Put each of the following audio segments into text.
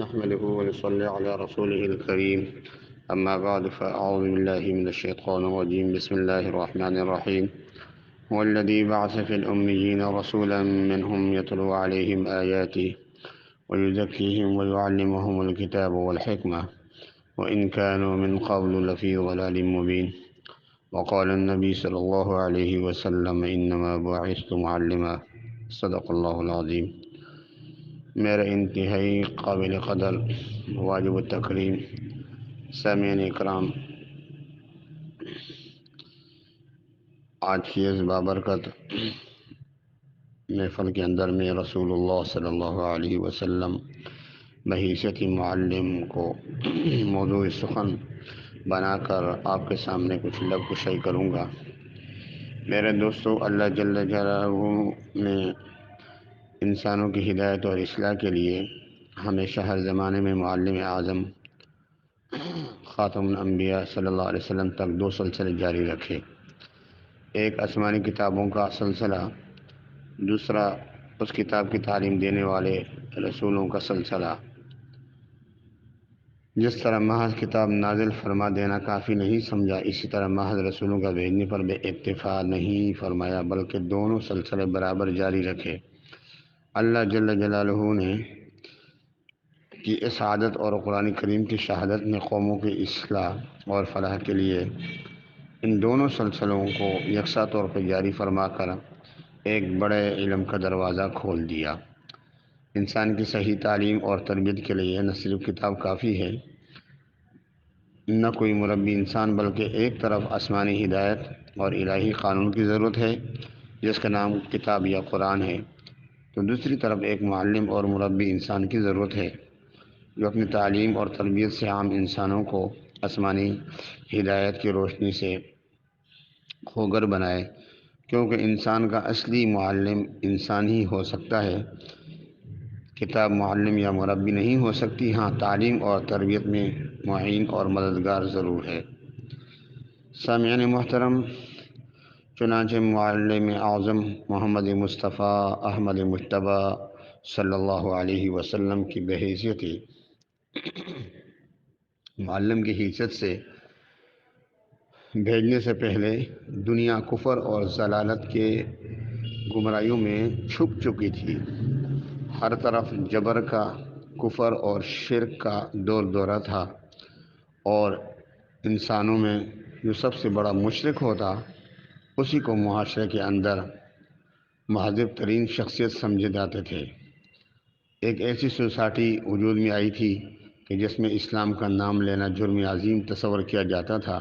نحمده ونصلي على رسوله الكريم أما بعد فأعوذ بالله من الشيطان الرجيم بسم الله الرحمن الرحيم هو الذي بعث في الأميين رسولا منهم يتلو عليهم آياته ويزكيهم ويعلمهم الكتاب والحكمة وإن كانوا من قبل لفي ضلال مبين وقال النبي صلى الله عليه وسلم إنما بعثت معلما صدق الله العظيم۔ میرے انتہائی قابل قدر واجب التکریم سامعین اکرام، آج کی اس بابرکت محفل کے اندر میں رسول اللہ صلی اللہ علیہ وسلم بحیثیت معلم کو موضوع سخن بنا کر آپ کے سامنے کچھ لب کشائی کروں گا۔ میرے دوستو، اللہ جل جلالہ نے انسانوں کی ہدایت اور اصلاح کے لیے ہمیشہ ہر زمانے میں معلم اعظم خاتم الانبیاء صلی اللہ علیہ وسلم تک دو سلسلے جاری رکھے، ایک آسمانی کتابوں کا سلسلہ، دوسرا اس کتاب کی تعلیم دینے والے رسولوں کا سلسلہ۔ جس طرح محض کتاب نازل فرما دینا کافی نہیں سمجھا، اسی طرح محض رسولوں کا بھیجنے پر بے اکتفا نہیں فرمایا، بلکہ دونوں سلسلے برابر جاری رکھے۔ اللہ جل جلالہ نے کی اس عادت اور قرآن کریم کی شہادت نے قوموں کی اصلاح اور فلاح کے لیے ان دونوں سلسلوں کو یکساں طور پر جاری فرما کر ایک بڑے علم کا دروازہ کھول دیا۔ انسان کی صحیح تعلیم اور تربیت کے لیے نہ صرف کتاب کافی ہے، نہ کوئی مربی انسان، بلکہ ایک طرف آسمانی ہدایت اور الہی قانون کی ضرورت ہے جس کا نام کتاب یا قرآن ہے، تو دوسری طرف ایک معلم اور مربی انسان کی ضرورت ہے جو اپنی تعلیم اور تربیت سے عام انسانوں کو آسمانی ہدایت کی روشنی سے خوگر بنائے، کیونکہ انسان کا اصلی معلم انسان ہی ہو سکتا ہے، کتاب معلم یا مربی نہیں ہو سکتی۔ ہاں، تعلیم اور تربیت میں معین اور مددگار ضرور ہے۔ سامعین محترم، چنانچہ معلم اعظم محمد مصطفیٰ احمد مجتبیٰ صلی اللہ علیہ وسلم کی بحیثیت معلم کی حیثیت سے بھیجنے سے پہلے دنیا کفر اور ضلالت کے گمراہیوں میں چھپ چکی تھی۔ ہر طرف جبر کا، کفر اور شرک کا دور دورہ تھا، اور انسانوں میں جو سب سے بڑا مشرک ہوتا اسی کو معاشرے کے اندر مہذب ترین شخصیت سمجھے جاتے تھے۔ ایک ایسی سوسائٹی وجود میں آئی تھی کہ جس میں اسلام کا نام لینا جرم عظیم تصور کیا جاتا تھا،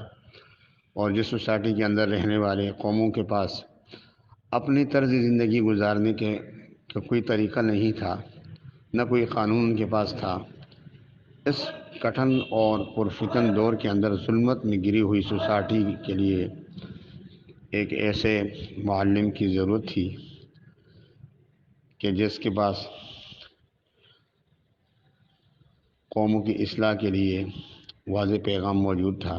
اور جس سوسائٹی کے اندر رہنے والے قوموں کے پاس اپنی طرز زندگی گزارنے کے کوئی طریقہ نہیں تھا، نہ کوئی قانون ان کے پاس تھا۔ اس کٹھن اور پرفتن دور کے اندر ظلمت میں گری ہوئی سوسائٹی کے لیے ایک ایسے معلم کی ضرورت تھی کہ جس کے پاس قوموں کی اصلاح کے لیے واضح پیغام موجود تھا۔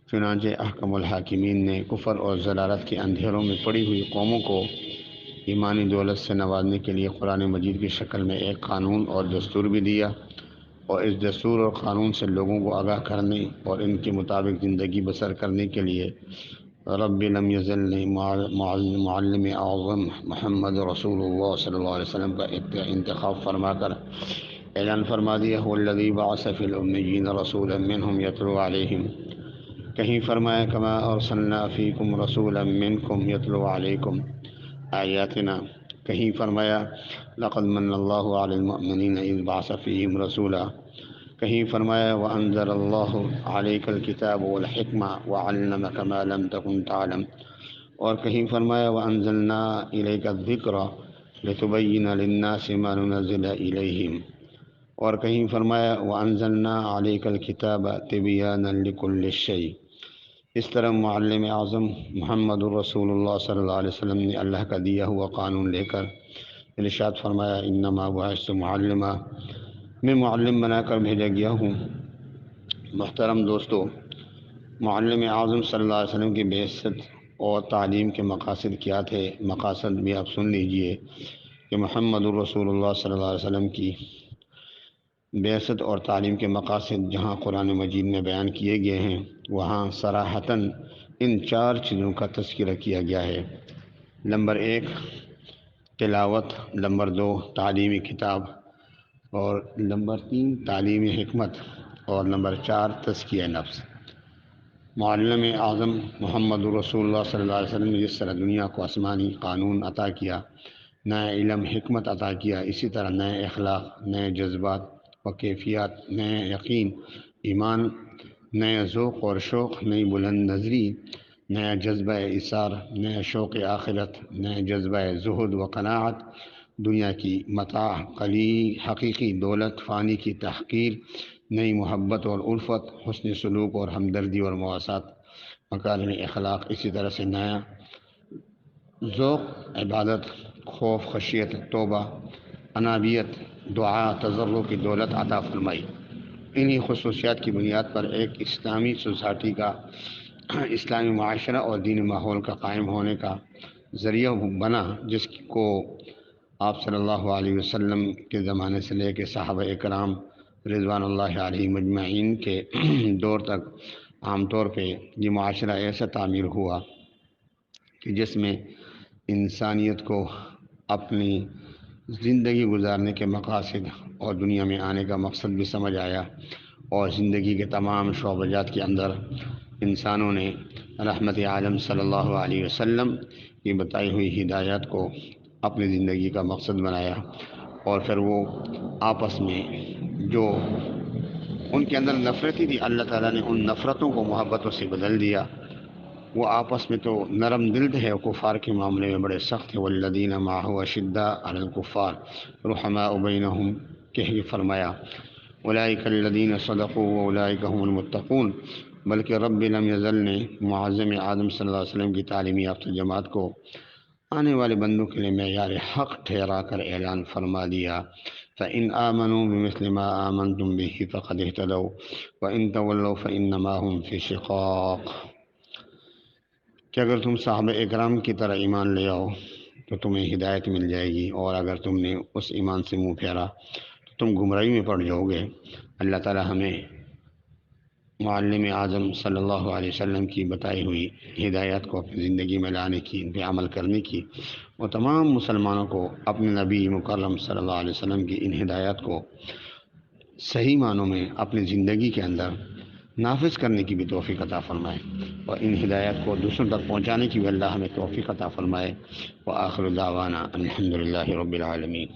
چنانچہ احکم الحاکمین نے کفر اور ضلالت کے اندھیروں میں پڑی ہوئی قوموں کو ایمانی دولت سے نوازنے کے لیے قرآن مجید کی شکل میں ایک قانون اور دستور بھی دیا، اور اس دستور اور قانون سے لوگوں کو آگاہ کرنے اور ان کے مطابق زندگی بسر کرنے کے لیے رب لم یزلنی معلم اعظم محمد رسول اللہ صلی اللہ علیہ وسلم کا انتخاب فرما کر اعلان فرما دیا، هو الذی بعث فی الامیین رسولا منہم یتلو علیہم، کہیں فرمایا کما ارسلنا فیکم رسولا منکم یتلو علیکم آیاتنا، کہیں فرمایا لقد من اللہ علی المؤمنین اذ بعث فیہم رسولا، کہیں فرمایا وانزل اللہ علیک الکتاب والحکمہ وعلمک ما لم تکن تعلم، اور کہیں فرمایا وانزلنا الیک الذکر لتبین للناس ما ننزل الیہم، اور کہیں فرمایا وانزلنا علیک الکتاب تبیانا لکل شیء۔ اس طرح معلم اعظم محمد الرسول اللہ صلی اللہ علیہ وسلم نے اللہ کا دیا ہوا قانون لے کر ارشاد فرمایا، انما بعثت معلما، میں معلم بنا کر بھیجا گیا ہوں۔ محترم دوستو، معلم اعظم صلی اللہ علیہ وسلم کی بعثت اور تعلیم کے مقاصد کیا تھے؟ مقاصد بھی آپ سن لیجئے کہ محمد الرسول اللہ صلی اللہ علیہ وسلم کی بعثت اور تعلیم کے مقاصد جہاں قرآن مجید میں بیان کیے گئے ہیں وہاں صراحتاً ان 4 چیزوں کا تذکرہ کیا گیا ہے۔ نمبر 1 تلاوت، نمبر 2 تعلیمی کتاب، اور نمبر 3 تعلیمی حکمت، اور نمبر 4 تزکیہ نفس۔ معلم اعظم محمد رسول اللہ صلی اللہ علیہ وسلم نے جس طرح دنیا کو آسمانی قانون عطا کیا، نئے علم حکمت عطا کیا، اسی طرح نئے اخلاق، نئے جذبات و کیفیات، نئے یقین ایمان، نئے ذوق اور شوق، نئی بلند نظری، نیا جذبہ اثار، نیا شوق آخرت، نیا جذبہ زہد و قناعت، دنیا کی متاع، حقیقی دولت، فانی کی تحقیر، نئی محبت اور الفت، حسن سلوک اور ہمدردی اور مواسات، مکارم اخلاق، اسی طرح سے نیا ذوق عبادت، خوف، خشیت، توبہ، انابیت، دعا، تضرع کی دولت عطا فرمائی۔ انہی خصوصیات کی بنیاد پر ایک اسلامی سوسائٹی کا، اسلامی معاشرہ اور دینی ماحول کا قائم ہونے کا ذریعہ بنا، جس کو آپ صلی اللہ علیہ وسلم کے زمانے سے لے کے صحابہ اکرام رضوان اللہ علیہ مجمعین کے دور تک عام طور پہ یہ معاشرہ ایسا تعمیر ہوا کہ جس میں انسانیت کو اپنی زندگی گزارنے کے مقاصد اور دنیا میں آنے کا مقصد بھی سمجھ آیا، اور زندگی کے تمام شعبہ جات کے اندر انسانوں نے رحمت عالم صلی اللہ علیہ وسلم کی بتائی ہوئی ہدایات کو اپنی زندگی کا مقصد بنایا، اور پھر وہ آپس میں جو ان کے اندر نفرتیں تھی، اللہ تعالیٰ نے ان نفرتوں کو محبتوں سے بدل دیا۔ وہ آپس میں تو نرم دل ہے، کفار کے معاملے میں بڑے سخت ہیں، والذین معہ اشداء علی الکفار رحماء بینہم، کہہ کے فرمایا اولئک الذین صدقوا واولئک هم المتقون۔ بلکہ رب لم یزل نے معظم آدم صلی اللہ علیہ وسلم کی تعلیمی یافتہ جماعت کو آنے والے بندوں کے لیے معیار حق ٹھہرا کر اعلان فرما دیا، فَإِنْ آمَنُوا بِمِثْلِ مَا آمَنْتُمْ بِهِ فَقَدِ اهْتَدَوْا وَإِنْ تَوَلَّوْا فَإِنَّمَا هُمْ فِي شِقَاقٍ، کہ اگر تم صحابہ اکرام کی طرح ایمان لے آؤ تو تمہیں ہدایت مل جائے گی، اور اگر تم نے اس ایمان سے منہ پھیرا تو تم گمراہی میں پڑ جاؤ گے۔ اللہ تعالی ہمیں معلم اعظم صلی اللہ علیہ وسلم کی بتائی ہوئی ہدایات کو اپنی زندگی میں لانے کی، ان پہ عمل کرنے کی، اور تمام مسلمانوں کو اپنے نبی مکرم صلی اللہ علیہ وسلم کی ان ہدایات کو صحیح معنوں میں اپنی زندگی کے اندر نافذ کرنے کی بھی توفیق عطا فرمائے، اور ان ہدایات کو دوسروں تک پہنچانے کی بھی اللہ ہمیں توفیق عطا فرمائے۔ وآخر دعوانا الحمدللہ رب العالمین۔